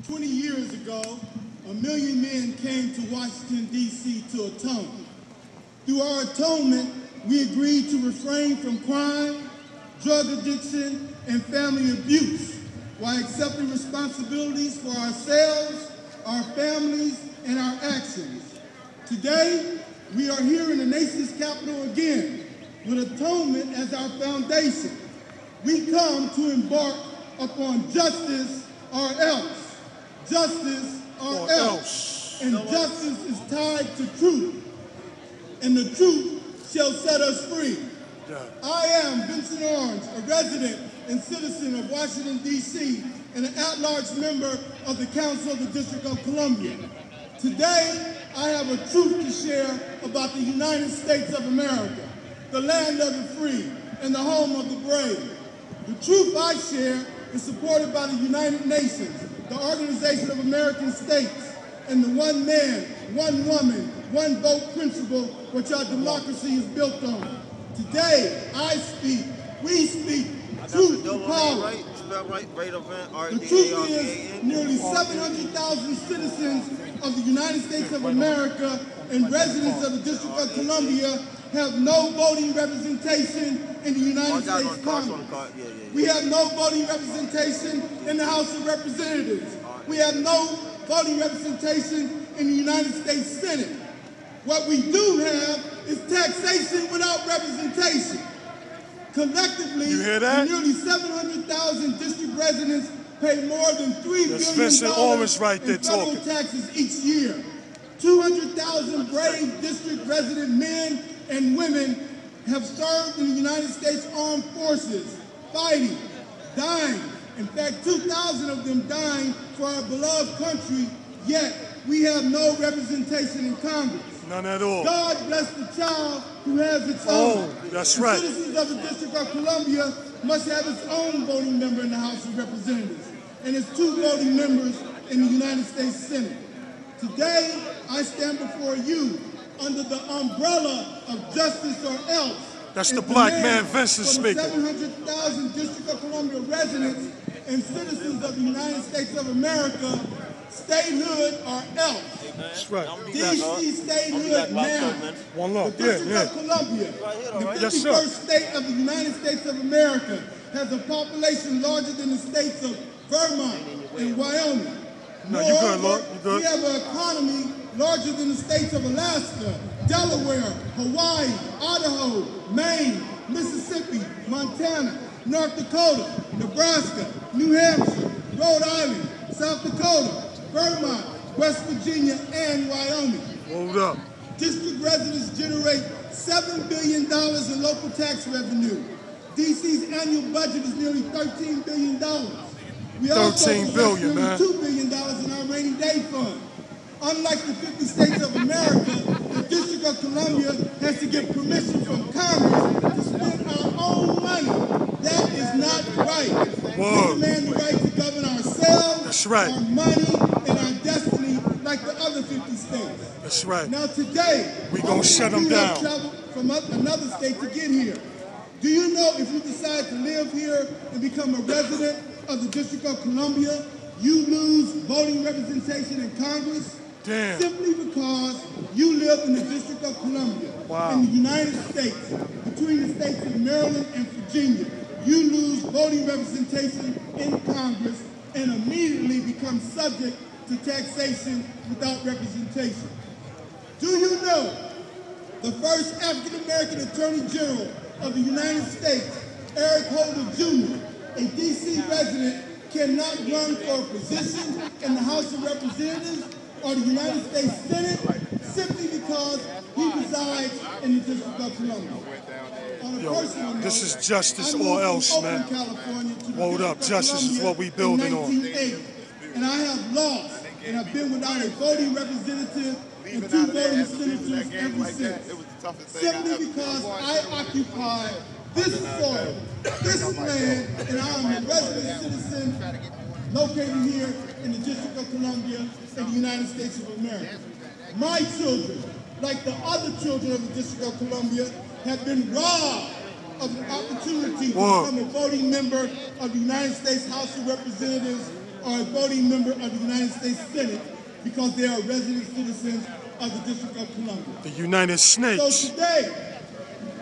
20 years ago, 1 million men came to Washington, D.C. to atone. Through our atonement, we agreed to refrain from crime, drug addiction, and family abuse, while accepting responsibilities for ourselves, our families, and our actions. Today, we are here in the nation's capital again, with atonement as our foundation. We come to embark upon justice or else. Justice or else. And justice is tied to truth. And the truth shall set us free. Yeah. I am Vincent Orange, a resident and citizen of Washington, D.C., and an at-large member of the Council of the District of Columbia. Today, I have a truth to share about the United States of America, the land of the free and the home of the brave. The truth I share is supported by the United Nations, the Organization of American States, and the one man, one woman, one vote principle which our democracy is built on. Today, I speak, we speak, truth to power. The truth is, nearly 700,000 citizens of the United States of America and residents of the District of Columbia have no voting representation in the United States Congress. We have no voting representation in the House of Representatives. We have no voting representation in the United States Senate. What we do have is taxation without representation. Collectively, nearly 700,000 district residents pay more than $3 billion in federal taxes each year. 200,000 brave district resident men and women have served in the United States Armed Forces, fighting, dying. In fact, 2,000 of them dying for our beloved country, yet we have no representation in Congress. None at all. God bless the child who has its own. That's the right. Citizens of the District of Columbia must have its own voting member in the House of Representatives and its 2 voting members in the United States Senate. Today, I stand before you under the umbrella of justice or else. That's the black man Vincent speaking. 700,000 District of Columbia residents and citizens of the United States of America, statehood or else. That's right. D.C. statehood now. One love. The District of Columbia, the 51st state of the United States of America, has a population larger than the states of Vermont and Wyoming. No, you good, Lord. You good. We have an economy larger than the states of Alaska, Delaware, Hawaii, Idaho, Maine, Mississippi, Montana, North Dakota, Nebraska, New Hampshire, Rhode Island, South Dakota, Vermont, West Virginia, and Wyoming. Hold up. District residents generate $7 billion in local tax revenue. D.C.'s annual budget is nearly $13 billion. We also $13 billion, man. $2 billion in our rainy day fund. Unlike the 50 states of America, the District of Columbia has to get permission from Congress to spend our own money. That is not right. We demand the right to govern ourselves, That's right. our money, and our destiny like the other 50 states. That's right. Now today, we gonna shut them down. Traveled from another state to get here. Do you know if you decide to live here and become a resident of the District of Columbia, you lose voting representation in Congress? Damn. Simply because you live in the District of Columbia. Wow. In the United States, between the states of Maryland and Virginia, you lose voting representation in Congress and immediately become subject to taxation without representation. Do you know the first African-American Attorney General of the United States, Eric Holder Jr., a D.C. resident, cannot run for a position in the House of Representatives or the United States Senate simply because he resides in the District of Columbia. Yo, this is justice or else, man. Hold up, justice is what we building on. And I have lost and have been without a voting representative and 2 voting senators ever since. Simply because I occupy this soil, this land, and I am a resident citizen located here in the District of Columbia in the United States of America. My children, like the other children of the District of Columbia, have been robbed of the opportunity to become a voting member of the United States House of Representatives are a voting member of the United States Senate because they are resident citizens of the District of Columbia. The United Snakes. So today,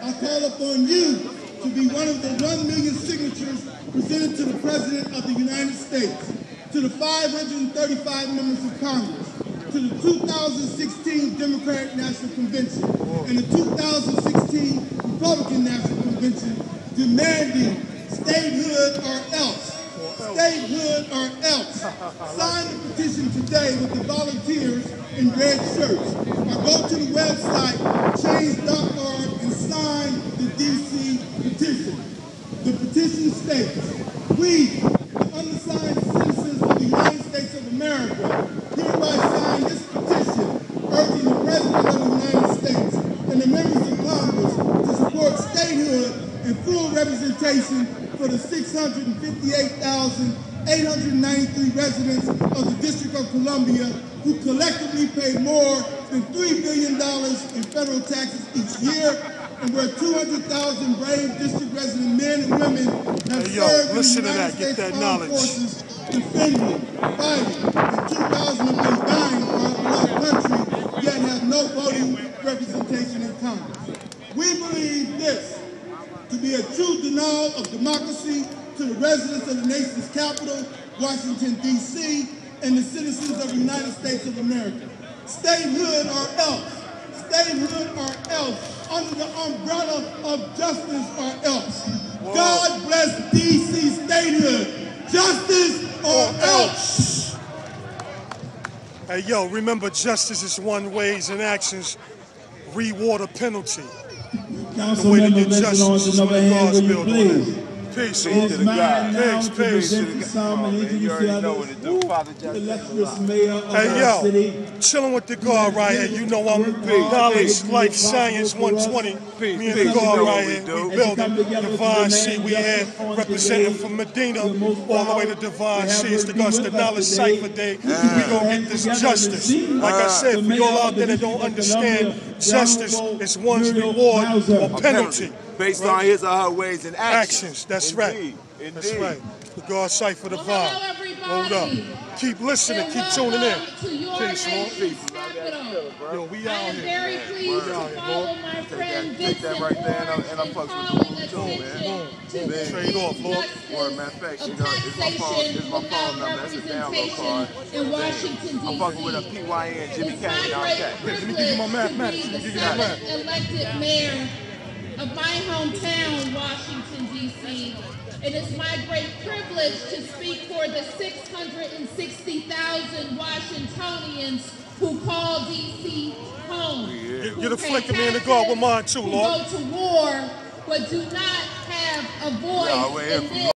I call upon you to be one of the 1 million signatures presented to the President of the United States, to the 535 members of Congress, to the 2016 Democratic National Convention, and the 2016 Republican National Convention, demanding statehood or else. Statehood or else. Sign the petition today with the volunteers in red shirts. Or go to the website, change.org, and sign the DC petition. The petition states, we, the undersigned citizens of the United States of America, hereby sign this petition urging the President of the United States and the members of Congress to support statehood and full representation for the 658,893 residents of the District of Columbia who collectively pay more than $3 billion in federal taxes each year, and where 200,000 brave district resident men and women have served in the United States Armed Forces, defending, fighting, and 2,000 of them dying for our beloved country, yet have no voting representation in Congress. We believe this to be a true denial of democracy to the residents of the nation's capital, Washington, D.C., and the citizens of the United States of America. Statehood or else. Statehood or else. Under the umbrella of justice or else. Whoa. God bless D.C. statehood. Justice or else. Hey, yo, remember justice is one ways and actions reward a penalty. Council member, let's launch another hand when you please. Peace. It's mine now to Peace. present the psalm and introduce the others. The illustrious mayor of hey, our city. Chilling with the guard right here. You know I'm Knowledge, Life, Science 120. Me and the guard right here. We building Divine C. We here representing from Medina all the way to Divine C. It's the Knowledge Cypher Day. We gonna get this justice. Like I said, for y'all out there that don't understand, justice is one's reward or penalty. Based on his or her ways and actions. That's Indeed. right. Indeed. That's right. The God Cypher Divine. Well, hold up. Keep listening. Keep tuning in. Peace, Lord. Yo, we out I am here. very pleased to follow my friend Take that right there and I fucks with the too, man. Trade off, Lord. Or matter of fact, you know, it's my phone number. That's a download card. In Washington, D.C. I'm fucking with a PYN, Jimmy Kane, all that. Let me give you my mathematics. Let me give you my math. Elected mayor of my hometown, Washington, D.C. It is my great privilege to speak for the 660,000 Washingtonians who call D.C. home. Get a flick of me in the guard with mine too, Lord. Who go to war but do not have a voice in this.